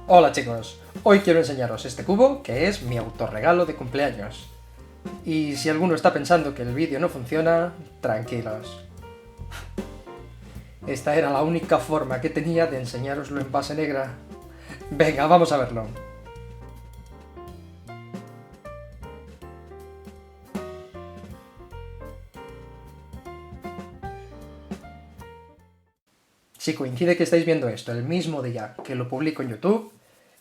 Hola chicos, hoy quiero enseñaros este cubo que es mi autorregalo de cumpleaños. Y si alguno está pensando que el vídeo no funciona, tranquilos. Esta era la única forma que tenía de enseñároslo en base negra. Venga, vamos a verlo. Si coincide que estáis viendo esto el mismo día que lo publico en YouTube,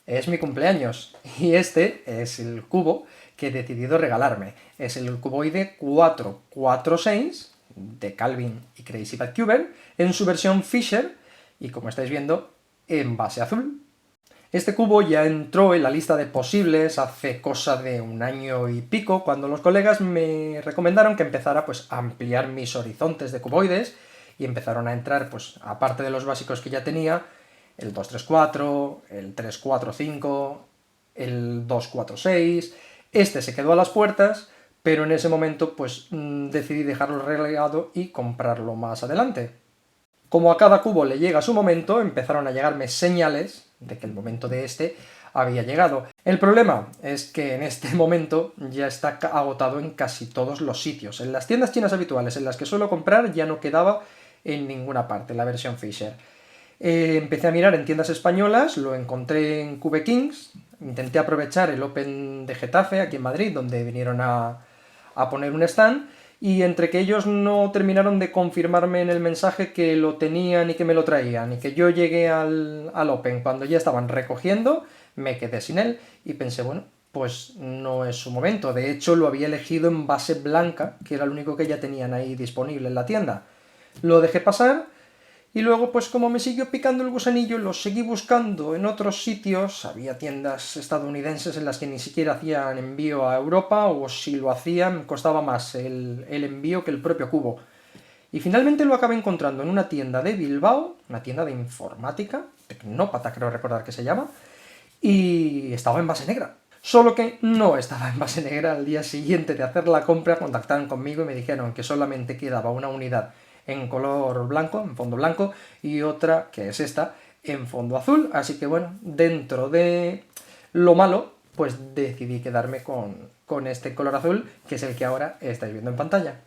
es mi cumpleaños, y este es el cubo que he decidido regalarme. Es el cuboide 446 de Calvin y Crazy Bad Cuber en su versión Fisher, y como estáis viendo, en base azul. Este cubo ya entró en la lista de posibles hace cosa de un año y pico, cuando los colegas me recomendaron que empezara pues, a ampliar mis horizontes de cuboides, y empezaron a entrar, pues, aparte de los básicos que ya tenía, el 234, el 345, el 246... Este se quedó a las puertas, pero en ese momento pues decidí dejarlo relegado y comprarlo más adelante. Como a cada cubo le llega su momento, empezaron a llegarme señales de que el momento de este había llegado. El problema es que en este momento ya está agotado en casi todos los sitios. En las tiendas chinas habituales en las que suelo comprar ya no quedaba en ninguna parte la versión Fisher. Empecé a mirar en tiendas españolas, lo encontré en Cube Kings, intenté aprovechar el Open de Getafe, aquí en Madrid, donde vinieron a poner un stand, y entre que ellos no terminaron de confirmarme en el mensaje que lo tenían y que me lo traían, y que yo llegué al Open cuando ya estaban recogiendo, me quedé sin él, y pensé, bueno, pues no es su momento. De hecho, lo había elegido en base blanca, que era el único que ya tenían ahí disponible en la tienda. Lo dejé pasar, y luego, pues como me siguió picando el gusanillo, lo seguí buscando en otros sitios. Había tiendas estadounidenses en las que ni siquiera hacían envío a Europa, o si lo hacían, costaba más el envío que el propio cubo. Y finalmente lo acabé encontrando en una tienda de Bilbao, una tienda de informática, Tecnópata creo recordar que se llama, y estaba en base negra. Solo que no estaba en base negra. Al día siguiente de hacer la compra contactaron conmigo y me dijeron que solamente quedaba una unidad en color blanco, en fondo blanco, y otra, que es esta, en fondo azul. Así que bueno, dentro de lo malo, pues decidí quedarme con este color azul, que es el que ahora estáis viendo en pantalla.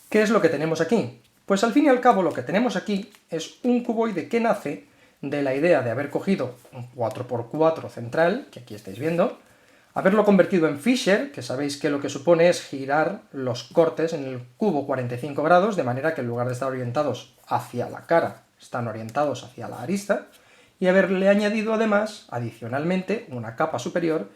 ¿Qué es lo que tenemos aquí? Pues al fin y al cabo lo que tenemos aquí es un cuboide que nace de la idea de haber cogido un 4x4 central, que aquí estáis viendo, haberlo convertido en Fisher, que sabéis que lo que supone es girar los cortes en el cubo 45 grados, de manera que en lugar de estar orientados hacia la cara, están orientados hacia la arista, y haberle añadido además, adicionalmente, una capa superior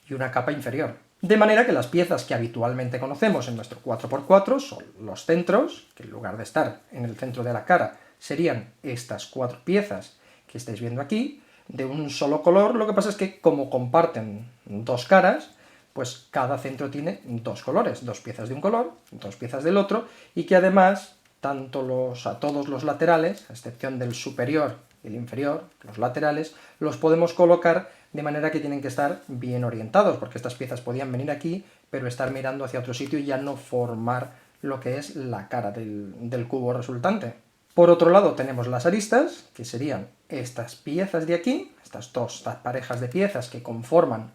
y una capa inferior. De manera que las piezas que habitualmente conocemos en nuestro 4x4 son los centros, que en lugar de estar en el centro de la cara, serían estas 4 piezas que estáis viendo aquí, de un solo color. Lo que pasa es que como comparten dos caras, pues cada centro tiene dos colores, 2 piezas de un color, 2 piezas del otro, y que además todos los laterales, a excepción del superior y el inferior, los laterales, los podemos colocar de manera que tienen que estar bien orientados, porque estas piezas podían venir aquí, pero estar mirando hacia otro sitio y ya no formar lo que es la cara del cubo resultante. Por otro lado tenemos las aristas, que serían estas piezas de aquí, estas parejas de piezas que conforman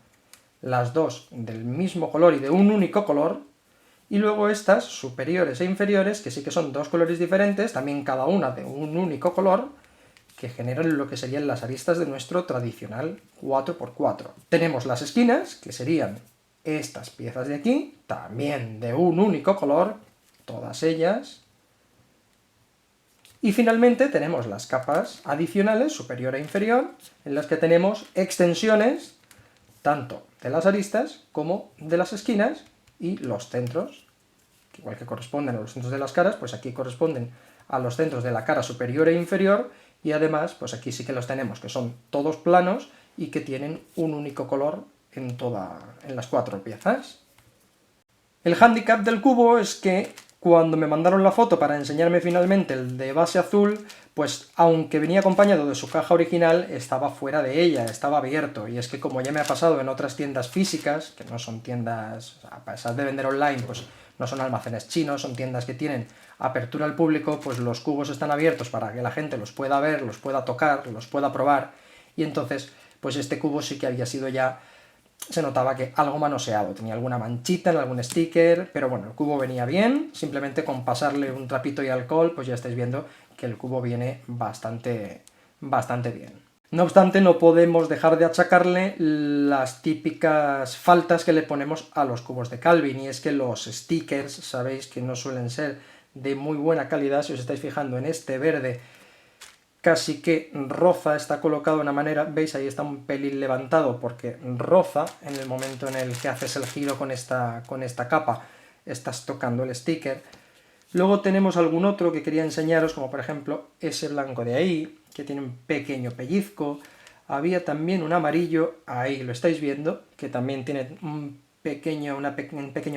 las dos del mismo color y de un único color, y luego estas superiores e inferiores, que sí que son 2 colores diferentes, también cada una de un único color, que generan lo que serían las aristas de nuestro tradicional 4x4. Tenemos las esquinas, que serían estas piezas de aquí, también de un único color, todas ellas. Y finalmente tenemos las capas adicionales, superior e inferior, en las que tenemos extensiones tanto de las aristas como de las esquinas, y los centros, que igual que corresponden a los centros de las caras, pues aquí corresponden a los centros de la cara superior e inferior, y además pues aquí sí que los tenemos, que son todos planos y que tienen un único color en las 4 piezas. El hándicap del cubo es que cuando me mandaron la foto para enseñarme finalmente el de base azul, pues aunque venía acompañado de su caja original, estaba fuera de ella, estaba abierto. Y es que como ya me ha pasado en otras tiendas físicas, que no son tiendas, a pesar de vender online, pues no son almacenes chinos, son tiendas que tienen apertura al público, pues los cubos están abiertos para que la gente los pueda ver, los pueda tocar, los pueda probar, y entonces pues este cubo sí que había sido ya, se notaba que algo manoseado, tenía alguna manchita en algún sticker, pero bueno, el cubo venía bien, simplemente con pasarle un trapito y alcohol, pues ya estáis viendo que el cubo viene bastante bien. No obstante, no podemos dejar de achacarle las típicas faltas que le ponemos a los cubos de Calvin, y es que los stickers, sabéis que no suelen ser de muy buena calidad. Si os estáis fijando en este verde, casi que roza, está colocado de una manera, veis, ahí está un pelín levantado porque roza en el momento en el que haces el giro con esta capa, estás tocando el sticker. Luego tenemos algún otro que quería enseñaros, como por ejemplo ese blanco de ahí, que tiene un pequeño pellizco. Había también un amarillo, ahí lo estáis viendo, que también tiene un pequeño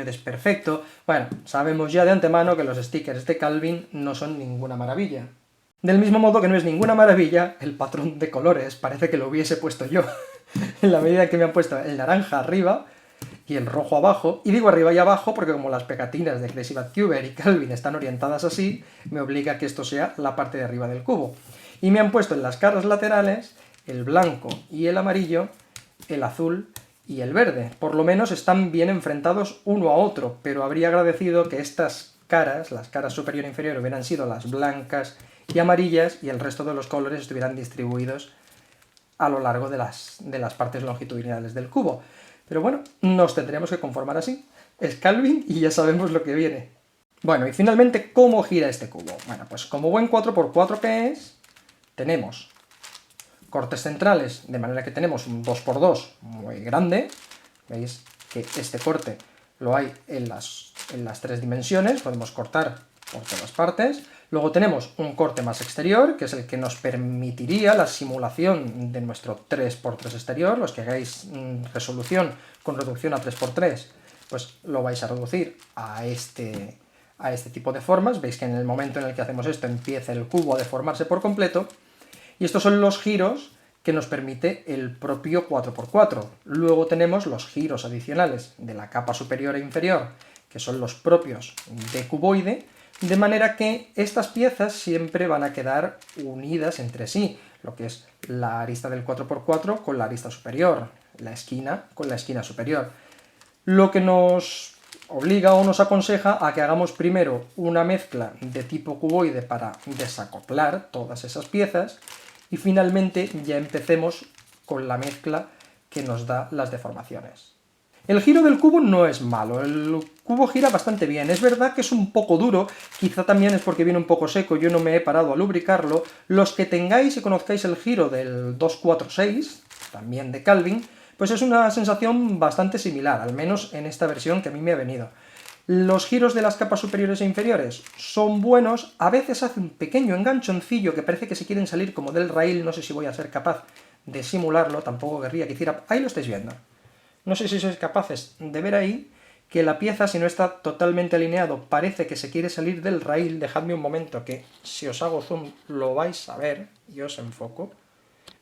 desperfecto. Bueno, sabemos ya de antemano que los stickers de Calvin no son ninguna maravilla. Del mismo modo que no es ninguna maravilla el patrón de colores, parece que lo hubiese puesto yo, en la medida que me han puesto el naranja arriba y el rojo abajo, y digo arriba y abajo porque como las pegatinas de Crazy Bad Cuber y Calvin están orientadas así, me obliga a que esto sea la parte de arriba del cubo. Y me han puesto en las caras laterales el blanco y el amarillo, el azul y el verde. Por lo menos están bien enfrentados uno a otro, pero habría agradecido que estas caras, las caras superior e inferior, hubieran sido las blancas y amarillas y el resto de los colores estuvieran distribuidos a lo largo de las partes longitudinales del cubo. Pero bueno, nos tendremos que conformar así. Es Calvin y ya sabemos lo que viene. Bueno, y finalmente, ¿cómo gira este cubo? Bueno, pues como buen 4x4 que es, tenemos cortes centrales, de manera que tenemos un 2x2 muy grande. Veis que este corte lo hay en las 3 dimensiones, podemos cortar por todas partes. Luego tenemos un corte más exterior, que es el que nos permitiría la simulación de nuestro 3x3 exterior. Los que hagáis resolución con reducción a 3x3, pues lo vais a reducir a este tipo de formas. Veis que en el momento en el que hacemos esto empieza el cubo a deformarse por completo. Y estos son los giros que nos permite el propio 4x4. Luego tenemos los giros adicionales de la capa superior e inferior, que son los propios de cuboide, de manera que estas piezas siempre van a quedar unidas entre sí, lo que es la arista del 4x4 con la arista superior, la esquina con la esquina superior. Lo que nos obliga o nos aconseja a que hagamos primero una mezcla de tipo cuboide para desacoplar todas esas piezas y finalmente ya empecemos con la mezcla que nos da las deformaciones. El giro del cubo no es malo, el cubo gira bastante bien. Es verdad que es un poco duro, quizá también es porque viene un poco seco, yo no me he parado a lubricarlo. Los que tengáis y conozcáis el giro del 246, también de Calvin, pues es una sensación bastante similar, al menos en esta versión que a mí me ha venido. Los giros de las capas superiores e inferiores son buenos, a veces hace un pequeño enganchoncillo que parece que se quieren salir como del rail, no sé si voy a ser capaz de simularlo, tampoco querría que hiciera... Ahí lo estáis viendo. No sé si sois capaces de ver ahí que la pieza, si no está totalmente alineado, parece que se quiere salir del rail. Dejadme un momento que si os hago zoom lo vais a ver y os enfoco.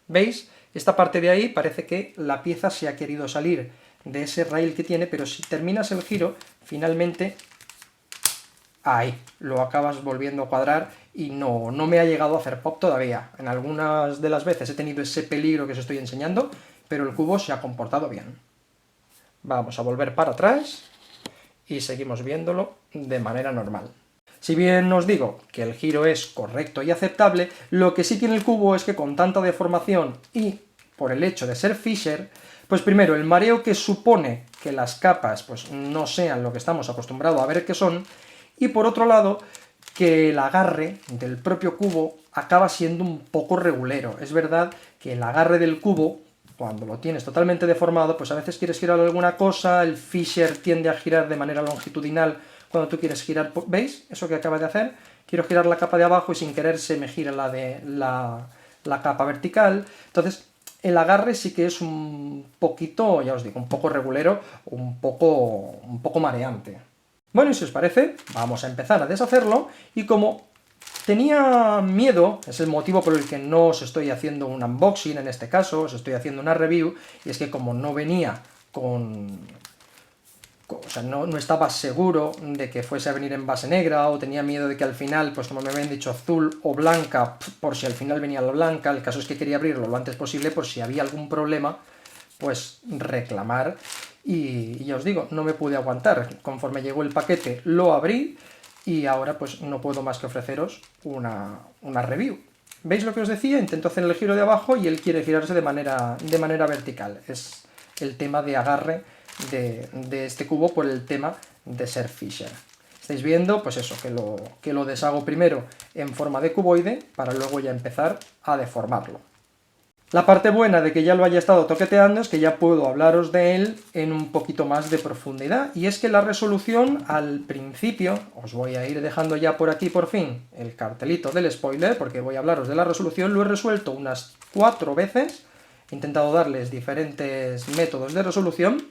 ¿Veis? Esta parte de ahí parece que la pieza se ha querido salir de ese rail que tiene, pero si terminas el giro, finalmente ahí lo acabas volviendo a cuadrar y no me ha llegado a hacer pop todavía. En algunas de las veces he tenido ese peligro que os estoy enseñando, pero el cubo se ha comportado bien. Vamos a volver para atrás y seguimos viéndolo de manera normal. Si bien os digo que el giro es correcto y aceptable, lo que sí tiene el cubo es que con tanta deformación y por el hecho de ser Fisher, pues primero el mareo que supone que las capas pues no sean lo que estamos acostumbrados a ver que son, y por otro lado que el agarre del propio cubo acaba siendo un poco regulero. Es verdad que el agarre del cubo, cuando lo tienes totalmente deformado, pues a veces quieres girar alguna cosa, el Fisher tiende a girar de manera longitudinal cuando tú quieres girar, ¿veis? Eso que acaba de hacer, quiero girar la capa de abajo y sin querer se me gira la capa vertical. Entonces el agarre sí que es un poquito, ya os digo, un poco regulero, un poco mareante. Bueno, y si os parece, vamos a empezar a deshacerlo, y como tenía miedo, es el motivo por el que no os estoy haciendo un unboxing en este caso, os estoy haciendo una review, y es que como no venía con o sea, no estaba seguro de que fuese a venir en base negra, o tenía miedo de que al final, pues como me habían dicho, azul o blanca, por si al final venía la blanca. El caso es que quería abrirlo lo antes posible por si había algún problema, pues reclamar. Y ya os digo, no me pude aguantar. Conforme llegó el paquete lo abrí y ahora pues no puedo más que ofreceros una review. ¿Veis lo que os decía? Intento hacer el giro de abajo y él quiere girarse de manera vertical. Es el tema de agarre de este cubo por el tema de ser Fisher. Estáis viendo, pues eso, que lo deshago primero en forma de cuboide para luego ya empezar a deformarlo. La parte buena de que ya lo haya estado toqueteando es que ya puedo hablaros de él en un poquito más de profundidad, y es que la resolución al principio, os voy a ir dejando ya por aquí por fin el cartelito del spoiler, porque voy a hablaros de la resolución, lo he resuelto unas 4 veces, he intentado darles diferentes métodos de resolución,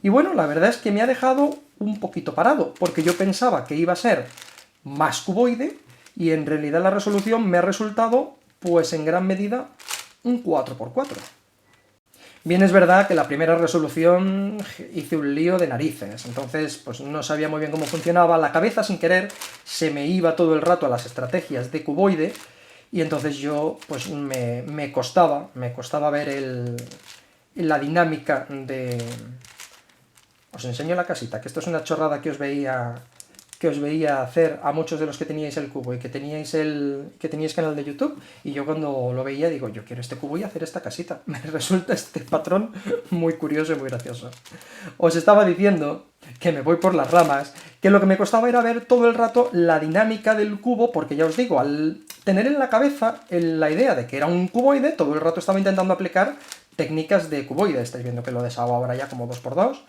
y bueno, la verdad es que me ha dejado un poquito parado, porque yo pensaba que iba a ser más cuboide, y en realidad la resolución me ha resultado, pues en gran medida, un 4×4. Bien, es verdad que la primera resolución hice un lío de narices, entonces pues no sabía muy bien cómo funcionaba, la cabeza sin querer se me iba todo el rato a las estrategias de cuboide, y entonces yo pues me costaba ver la dinámica de... Os enseño la casita, que esto es una chorrada que os veía hacer a muchos de los que teníais el cubo y que teníais canal de YouTube, y yo cuando lo veía digo, yo quiero este cubo y hacer esta casita. Me resulta este patrón muy curioso y muy gracioso. Os estaba diciendo que me voy por las ramas, que lo que me costaba era ver todo el rato la dinámica del cubo, porque ya os digo, al tener en la cabeza la idea de que era un cuboide, todo el rato estaba intentando aplicar técnicas de cuboide. Estáis viendo que lo deshago ahora ya como 2×2.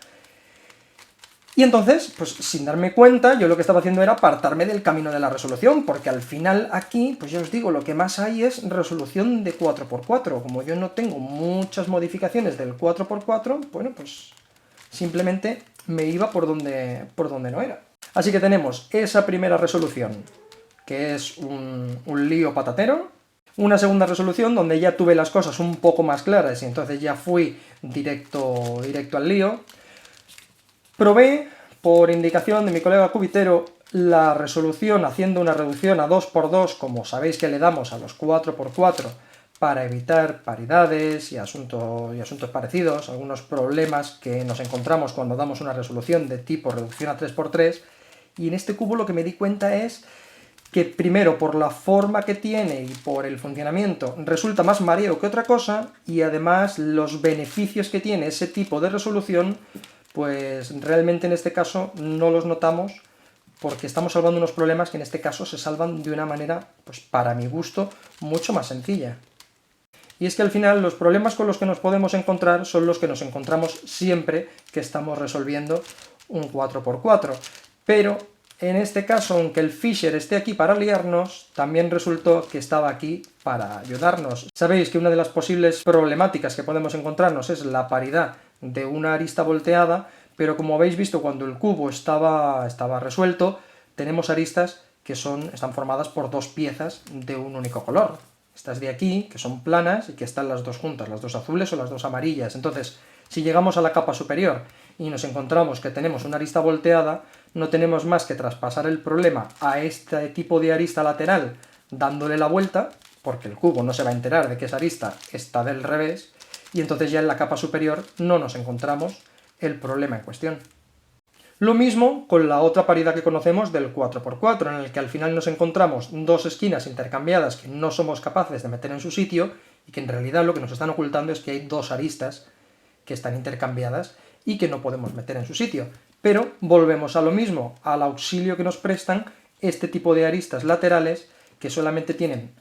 Y entonces, pues sin darme cuenta, yo lo que estaba haciendo era apartarme del camino de la resolución, porque al final aquí, pues ya os digo, lo que más hay es resolución de 4×4. Como yo no tengo muchas modificaciones del 4×4, bueno, pues simplemente me iba por donde no era. Así que tenemos esa primera resolución, que es un lío patatero. Una segunda resolución donde ya tuve las cosas un poco más claras y entonces ya fui directo al lío. Probé, por indicación de mi colega cubitero, la resolución haciendo una reducción a 2×2, como sabéis que le damos a los 4×4, para evitar paridades y asuntos parecidos, algunos problemas que nos encontramos cuando damos una resolución de tipo reducción a 3×3, y en este cubo lo que me di cuenta es que primero por la forma que tiene y por el funcionamiento resulta más mareo que otra cosa, y además los beneficios que tiene ese tipo de resolución pues realmente en este caso no los notamos, porque estamos salvando unos problemas que en este caso se salvan de una manera, pues para mi gusto, mucho más sencilla. Y es que al final los problemas con los que nos podemos encontrar son los que nos encontramos siempre que estamos resolviendo un 4×4. Pero en este caso, aunque el Fisher esté aquí para liarnos, también resultó que estaba aquí para ayudarnos. Sabéis que una de las posibles problemáticas que podemos encontrarnos es la paridad de una arista volteada, pero como habéis visto cuando el cubo estaba resuelto, tenemos aristas que están formadas por dos piezas de un único color. Estas de aquí, que son planas y que están las dos juntas, las dos azules o las dos amarillas. Entonces, si llegamos a la capa superior y nos encontramos que tenemos una arista volteada, no tenemos más que traspasar el problema a este tipo de arista lateral dándole la vuelta, porque el cubo no se va a enterar de que esa arista está del revés, y entonces ya en la capa superior no nos encontramos el problema en cuestión. Lo mismo con la otra paridad que conocemos del 4×4, en el que al final nos encontramos dos esquinas intercambiadas que no somos capaces de meter en su sitio, y que en realidad lo que nos están ocultando es que hay dos aristas que están intercambiadas y que no podemos meter en su sitio. Pero volvemos a lo mismo, al auxilio que nos prestan este tipo de aristas laterales que solamente tienen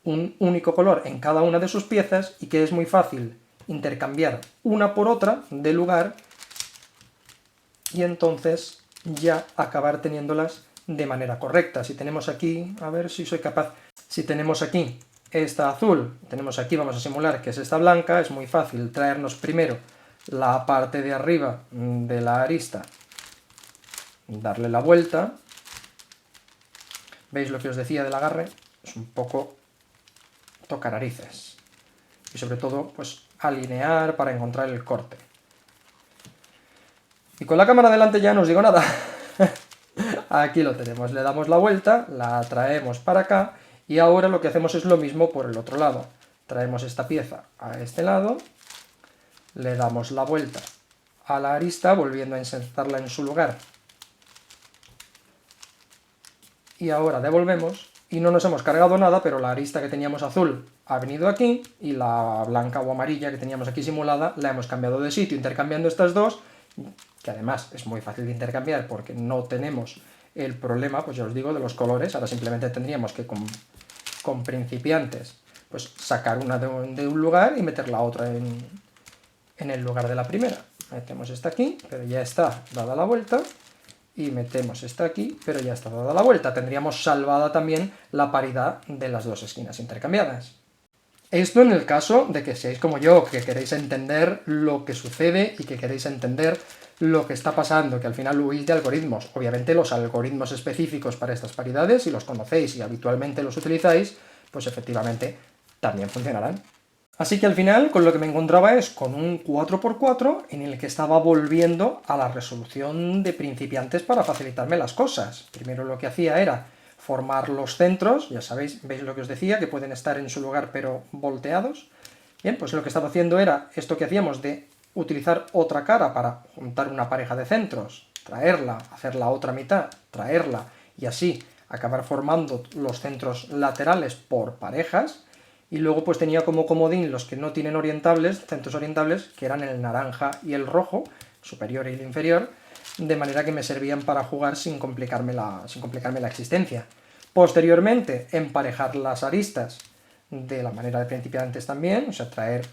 un único color en cada una de sus piezas y que es muy fácil intercambiar una por otra de lugar y entonces ya acabar teniéndolas de manera correcta. Si tenemos aquí, a ver si soy capaz, si tenemos aquí esta azul, tenemos aquí, vamos a simular que es esta blanca, es muy fácil traernos primero la parte de arriba de la arista, darle la vuelta. ¿Veis lo que os decía del agarre? Es un poco tocar narices. Y sobre todo, pues alinear para encontrar el corte. Y con la cámara delante ya no os digo nada. Aquí lo tenemos, le damos la vuelta, la traemos para acá y ahora lo que hacemos es lo mismo por el otro lado. Traemos esta pieza a este lado, le damos la vuelta a la arista, volviendo a insertarla en su lugar. Y ahora devolvemos y no nos hemos cargado nada, pero la arista que teníamos azul ha venido aquí y la blanca o amarilla que teníamos aquí simulada la hemos cambiado de sitio, intercambiando estas dos, que además es muy fácil de intercambiar porque no tenemos el problema, pues ya os digo, de los colores. Ahora simplemente tendríamos que con principiantes pues sacar una de un lugar y meter la otra en el lugar de la primera. Metemos esta aquí, pero ya está dada la vuelta, y metemos esta aquí, pero ya está dada la vuelta. Tendríamos salvada también la paridad de las dos esquinas intercambiadas. Esto en el caso de que seáis como yo, que queréis entender lo que sucede y que queréis entender lo que está pasando, que al final huís de algoritmos. Obviamente los algoritmos específicos para estas paridades, si los conocéis y habitualmente los utilizáis, pues efectivamente también funcionarán. Así que al final con lo que me encontraba es con un 4×4 en el que estaba volviendo a la resolución de principiantes para facilitarme las cosas. Primero lo que hacía era formar los centros, ya sabéis, veis lo que os decía, que pueden estar en su lugar pero volteados. Bien, pues lo que estaba haciendo era esto que hacíamos de utilizar otra cara para juntar una pareja de centros, traerla, hacer la otra mitad, traerla y así acabar formando los centros laterales por parejas. Y luego pues tenía como comodín los que no tienen orientables, centros orientables, que eran el naranja y el rojo, superior y el inferior, de manera que me servían para jugar sin complicarme la existencia. Posteriormente, emparejar las aristas de la manera de principiantes también, o sea, traer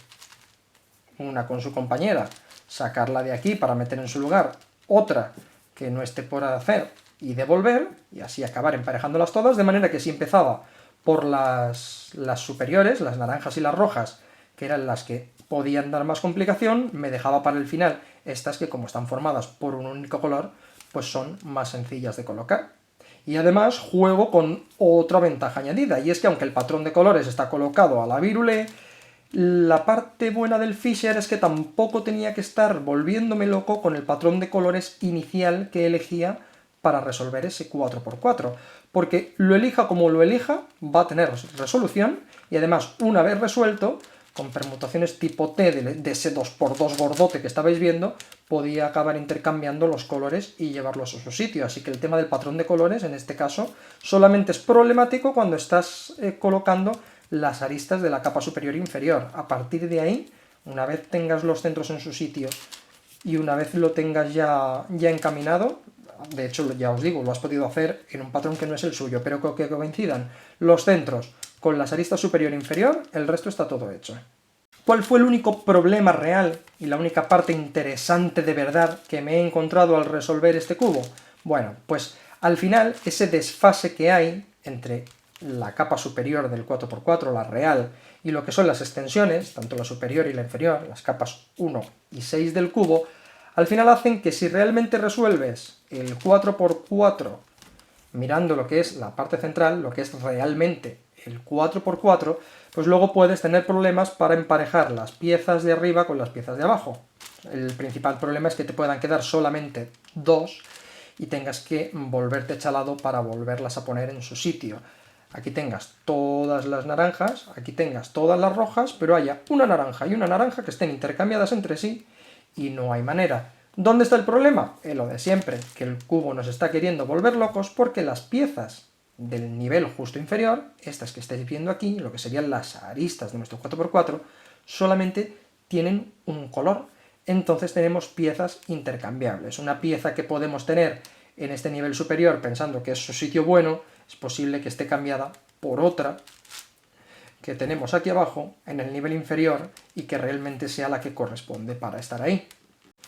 una con su compañera, sacarla de aquí para meter en su lugar otra que no esté por hacer y devolver, y así acabar emparejándolas todas, de manera que si empezaba por las superiores, las naranjas y las rojas, que eran las que podían dar más complicación, me dejaba para el final estas que, como están formadas por un único color, pues son más sencillas de colocar. Y además juego con otra ventaja añadida, y es que aunque el patrón de colores está colocado a la vírule, la parte buena del Fisher es que tampoco tenía que estar volviéndome loco con el patrón de colores inicial que elegía para resolver ese 4×4, porque lo elija como lo elija, va a tener resolución, y además, una vez resuelto, con permutaciones tipo T de ese 2×2 gordote que estabais viendo, podía acabar intercambiando los colores y llevarlos a su sitio. Así que el tema del patrón de colores, en este caso, solamente es problemático cuando estás colocando las aristas de la capa superior e inferior. A partir de ahí, una vez tengas los centros en su sitio y una vez lo tengas ya encaminado, de hecho ya os digo, lo has podido hacer en un patrón que no es el suyo, pero que coincidan los centros con las aristas superior e inferior, el resto está todo hecho. ¿Cuál fue el único problema real y la única parte interesante de verdad que me he encontrado al resolver este cubo? Bueno, pues al final ese desfase que hay entre la capa superior del 4×4, la real, y lo que son las extensiones, tanto la superior y la inferior, las capas 1 y 6 del cubo, al final hacen que si realmente resuelves el 4×4 mirando lo que es la parte central, lo que es realmente el 4×4, pues luego puedes tener problemas para emparejar las piezas de arriba con las piezas de abajo. El principal problema es que te puedan quedar solamente dos y tengas que volverte chalado para volverlas a poner en su sitio. Aquí tengas todas las naranjas, aquí tengas todas las rojas, pero haya una naranja y una naranja que estén intercambiadas entre sí y no hay manera. ¿Dónde está el problema? En lo de siempre, que el cubo nos está queriendo volver locos porque las piezas del nivel justo inferior, estas que estáis viendo aquí, lo que serían las aristas de nuestro 4×4, solamente tienen un color. Entonces tenemos piezas intercambiables. Una pieza que podemos tener en este nivel superior pensando que es su sitio bueno, es posible que esté cambiada por otra que tenemos aquí abajo en el nivel inferior y que realmente sea la que corresponde para estar ahí.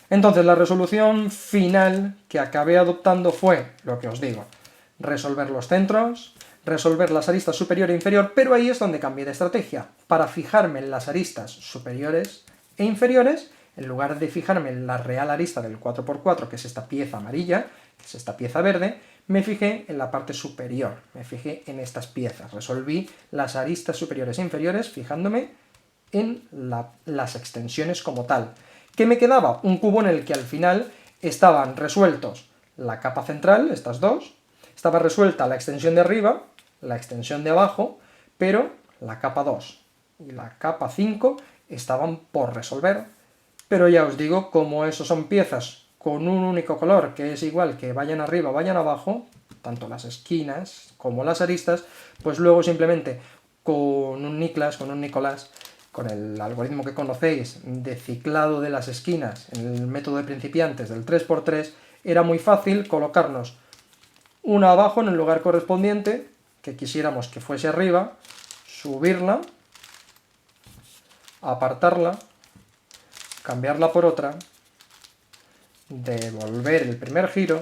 Entonces la resolución final que acabé adoptando fue, lo que os digo, resolver los centros, resolver las aristas superior e inferior, pero ahí es donde cambié de estrategia. Para fijarme en las aristas superiores e inferiores, en lugar de fijarme en la real arista del 4×4, que es esta pieza amarilla, que es esta pieza verde, me fijé en la parte superior, me fijé en estas piezas. Resolví las aristas superiores e inferiores fijándome en las extensiones como tal. ¿Qué me quedaba? Un cubo en el que al final estaban resueltos la capa central, estas dos, estaba resuelta la extensión de arriba, la extensión de abajo, pero la capa 2 y la capa 5 estaban por resolver. Pero ya os digo, como eso son piezas con un único color, que es igual que vayan arriba o vayan abajo, tanto las esquinas como las aristas, pues luego simplemente con un Nicolás, con el algoritmo que conocéis de ciclado de las esquinas en el método de principiantes del 3×3, era muy fácil colocarnos una abajo en el lugar correspondiente, que quisiéramos que fuese arriba, subirla, apartarla, cambiarla por otra, devolver el primer giro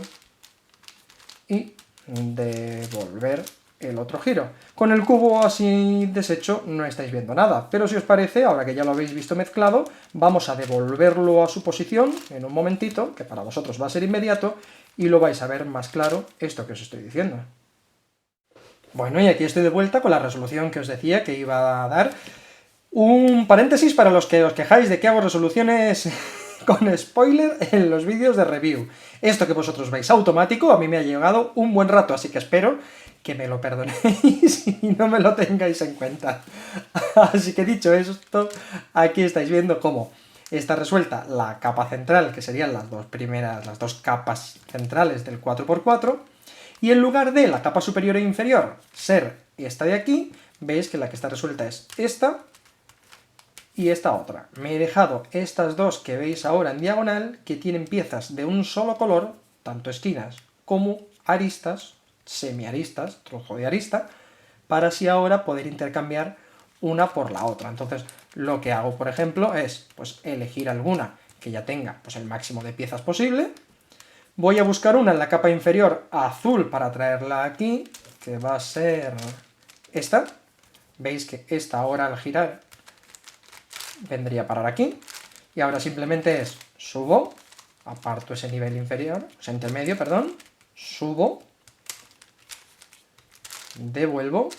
y devolver el otro giro. Con el cubo así deshecho no estáis viendo nada, pero si os parece, ahora que ya lo habéis visto mezclado, vamos a devolverlo a su posición en un momentito, que para vosotros va a ser inmediato, y lo vais a ver más claro esto que os estoy diciendo. Bueno, y aquí estoy de vuelta con la resolución que os decía que iba a dar. Un paréntesis para los que os quejáis de que hago resoluciones con spoiler en los vídeos de review. Esto que vosotros veis automático a mí me ha llegado un buen rato, así que espero que me lo perdonéis y no me lo tengáis en cuenta. Así que dicho esto, aquí estáis viendo cómo está resuelta la capa central, que serían las dos capas centrales del 4×4, y en lugar de la capa superior e inferior ser esta de aquí, veis que la que está resuelta es esta y esta otra. Me he dejado estas dos que veis ahora en diagonal, que tienen piezas de un solo color, tanto esquinas como aristas, semiaristas, trozo de arista, para así ahora poder intercambiar una por la otra. Entonces, lo que hago, por ejemplo, es pues, elegir alguna que ya tenga pues, el máximo de piezas posible. Voy a buscar una en la capa inferior azul para traerla aquí, que va a ser esta. Veis que esta ahora al girar vendría a parar aquí. Y ahora simplemente es subo, aparto ese nivel inferior, o sea, intermedio, perdón, subo, devuelvo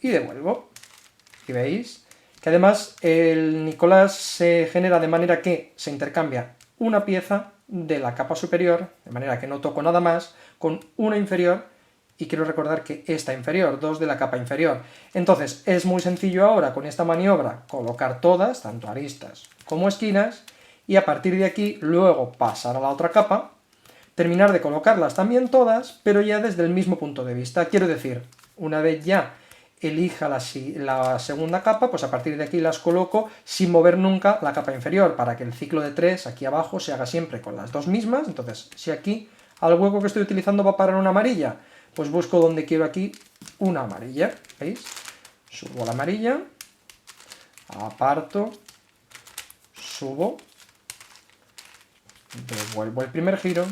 y devuelvo. Y veis que además el Nicolás se genera de manera que se intercambia una pieza de la capa superior, de manera que no toco nada más, con una inferior, y quiero recordar que esta inferior, dos de la capa inferior. Entonces es muy sencillo ahora con esta maniobra colocar todas, tanto aristas como esquinas, y a partir de aquí luego pasar a la otra capa, terminar de colocarlas también todas, pero ya desde el mismo punto de vista. Quiero decir, una vez ya elija la segunda capa, pues a partir de aquí las coloco sin mover nunca la capa inferior, para que el ciclo de 3 aquí abajo se haga siempre con las dos mismas. Entonces, si aquí al hueco que estoy utilizando va a parar una amarilla, pues busco donde quiero aquí una amarilla, ¿veis? Subo la amarilla, aparto, subo, devuelvo el primer giro,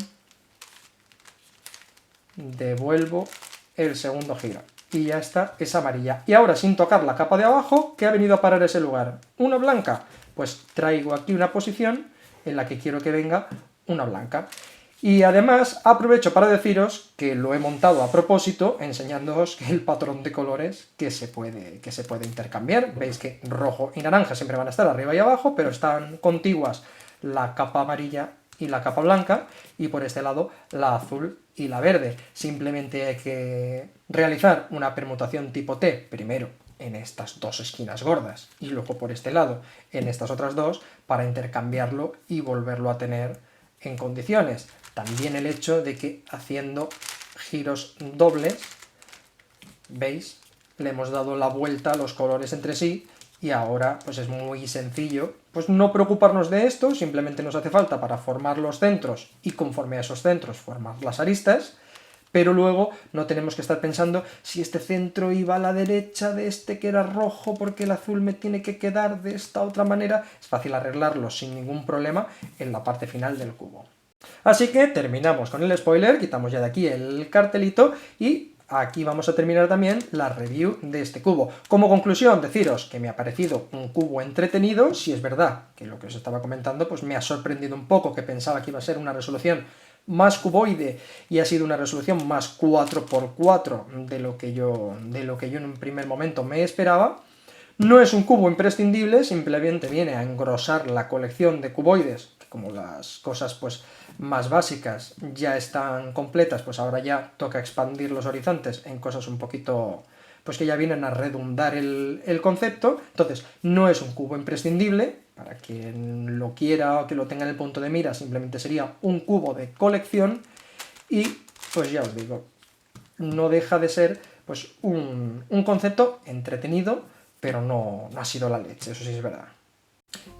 devuelvo el segundo giro. Y ya está, es amarilla. Y ahora, sin tocar la capa de abajo, ¿qué ha venido a parar ese lugar? ¿Una blanca? Pues traigo aquí una posición en la que quiero que venga una blanca. Y además aprovecho para deciros que lo he montado a propósito, enseñándoos el patrón de colores que se puede intercambiar. Veis que rojo y naranja siempre van a estar arriba y abajo, pero están contiguas la capa amarilla y la capa blanca, y por este lado la azul y la verde. Simplemente hay que realizar una permutación tipo T, primero en estas dos esquinas gordas y luego por este lado en estas otras dos, para intercambiarlo y volverlo a tener en condiciones. También el hecho de que haciendo giros dobles, veis, le hemos dado la vuelta a los colores entre sí, y ahora pues es muy sencillo pues no preocuparnos de esto, simplemente nos hace falta para formar los centros y conforme a esos centros formar las aristas, pero luego no tenemos que estar pensando si este centro iba a la derecha de este que era rojo porque el azul me tiene que quedar de esta otra manera. Es fácil arreglarlo sin ningún problema en la parte final del cubo. Así que terminamos con el spoiler, quitamos ya de aquí el cartelito y aquí vamos a terminar también la review de este cubo. Como conclusión, deciros que me ha parecido un cubo entretenido. Si es verdad que lo que os estaba comentando pues me ha sorprendido un poco, que pensaba que iba a ser una resolución más cuboide y ha sido una resolución más 4×4 de lo que yo en un primer momento me esperaba. No es un cubo imprescindible, simplemente viene a engrosar la colección de cuboides, que como las cosas pues más básicas ya están completas, pues ahora ya toca expandir los horizontes en cosas un poquito pues que ya vienen a redundar el concepto. Entonces, no es un cubo imprescindible, para quien lo quiera o que lo tenga en el punto de mira, simplemente sería un cubo de colección y, pues ya os digo, no deja de ser pues un concepto entretenido, pero no ha sido la leche, eso sí es verdad.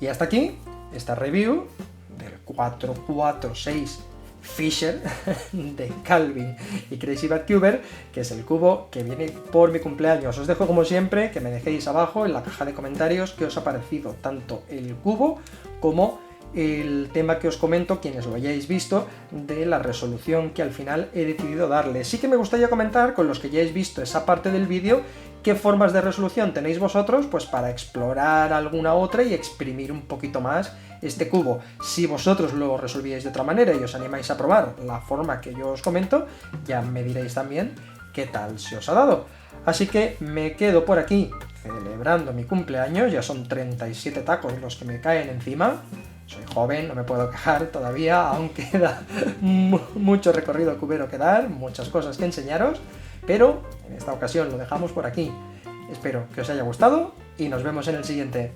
Y hasta aquí esta review del 446 Fisher de Calvin y Crazy Bad Cuber, que es el cubo que viene por mi cumpleaños. Os dejo como siempre que me dejéis abajo en la caja de comentarios qué os ha parecido tanto el cubo como el tema que os comento, quienes lo hayáis visto, de la resolución que al final he decidido darle. Sí que me gustaría comentar, con los que ya hayáis visto esa parte del vídeo, qué formas de resolución tenéis vosotros, pues para explorar alguna otra y exprimir un poquito más este cubo. Si vosotros lo resolvíais de otra manera y os animáis a probar la forma que yo os comento, ya me diréis también qué tal se os ha dado. Así que me quedo por aquí celebrando mi cumpleaños, ya son 37 tacos los que me caen encima. Soy joven, no me puedo quejar todavía, aún queda mucho recorrido cubero que dar, muchas cosas que enseñaros, pero en esta ocasión lo dejamos por aquí. Espero que os haya gustado y nos vemos en el siguiente.